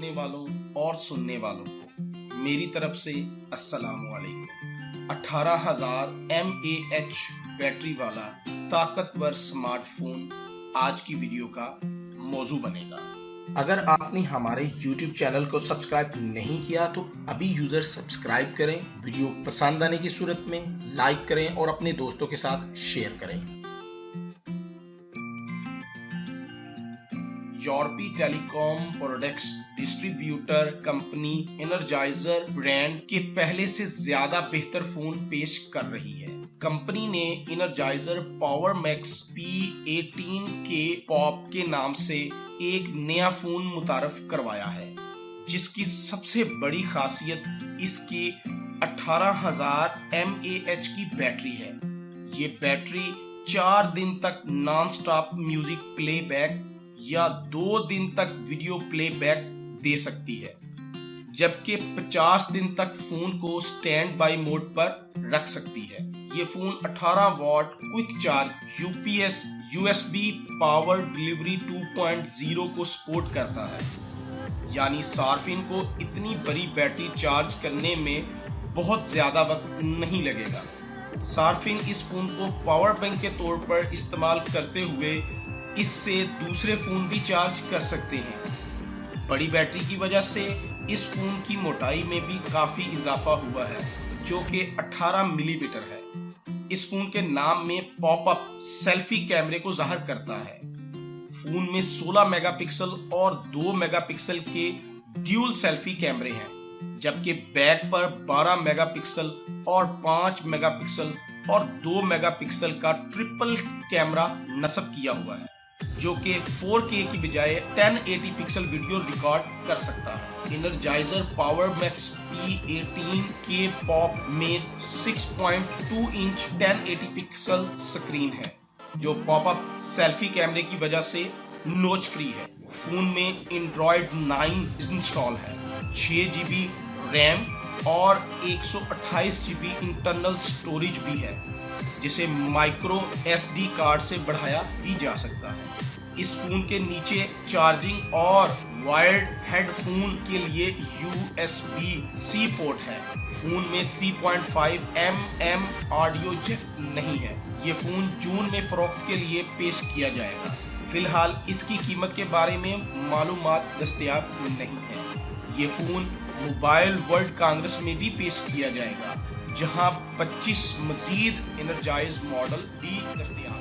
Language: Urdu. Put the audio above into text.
دیکھنے والوں اور سننے والوں کو میری طرف سے السلام علیکم۔ 18,000 mAh بیٹری والا طاقتور سمارٹ فون آج کی ویڈیو کا موضوع بنے گا۔ اگر آپ نے ہمارے YouTube چینل کو سبسکرائب نہیں کیا تو ابھی یوزر سبسکرائب کریں، ویڈیو پسند آنے کی صورت میں لائک کریں اور اپنے دوستوں کے ساتھ شیئر کریں۔ یورپی ٹیلی کام پروڈکٹس ڈسٹریبیوٹر کمپنی انرجائزر برانڈ کے پہلے سے زیادہ بہتر فون پیش کر رہی ہے۔ کمپنی نے انرجائزر پاور میکس P18K پاپ کے نام سے ایک نیا فون متعارف کروایا ہے، جس کی سب سے بڑی خاصیت اس کی 18,000 mAh کی بیٹری ہے۔ یہ بیٹری 4 دن تک نان سٹاپ میوزک پلے بیک یا 2 دن تک ویڈیو پلے بیک دے سکتی ہے، جبکہ 50 دن تک فون کو سٹینڈ بائی موڈ پر رکھ سکتی ہے۔ یہ phone 18 what quick charge UPS USB power delivery 2.0 کو سپورٹ کرتا ہے، یعنی صارفین کو اتنی بڑی بیٹری چارج کرنے میں بہت زیادہ وقت نہیں لگے گا۔ صارفین اس فون کو پاور بینک کے طور پر استعمال کرتے ہوئے اس سے دوسرے فون بھی چارج کر سکتے ہیں۔ بڑی بیٹری کی وجہ سے اس فون کی موٹائی میں بھی کافی اضافہ ہوا ہے، جو کہ 18 ملی میٹر ہے۔ اس فون کے نام میں پاپ اپ سیلفی کیمرے کو ظاہر کرتا ہے۔ فون میں 16 میگا پکسل اور 2 میگا پکسل کے ڈیول سیلفی کیمرے ہیں، جبکہ بیک پر 12 میگا پکسل اور 5 میگا پکسل اور 2 میگا پکسل کا ٹرپل کیمرہ نصب کیا ہوا ہے، جو کہ 4K کی بجائے 1080 پکسل ویڈیو ریکارڈ کر سکتا ہے۔ انرجائزر پاور میکس P18K پاپ میں 6.2 انچ 1080 پکسل سکرین ہے، جو پاپ اپ سیلفی کیمرے کی وجہ سے نوچ فری ہے۔ فون میں Android 9 انسٹال ہے، 6 GB ریم اور 128 GB انٹرنل سٹوریج بھی ہے، جسے مائکرو SD کارڈ سے بڑھایا بھی جا سکتا ہے۔ اس فون کے نیچے چارجنگ اور وائرڈ ہیڈ فون کے لیے USB-C پورٹ ہے۔ فون میں 3.5 mm آڈیو جیک نہیں ہے۔ یہ فون جون میں فروخت کے لیے پیش کیا جائے گا۔ فی الحال اس کی قیمت کے بارے میں معلومات دستیاب نہیں ہے۔ یہ فون موبائل ورلڈ کانگریس میں بھی پیش کیا جائے گا، جہاں 25 مزید انرجائز ماڈل بھی دستیاب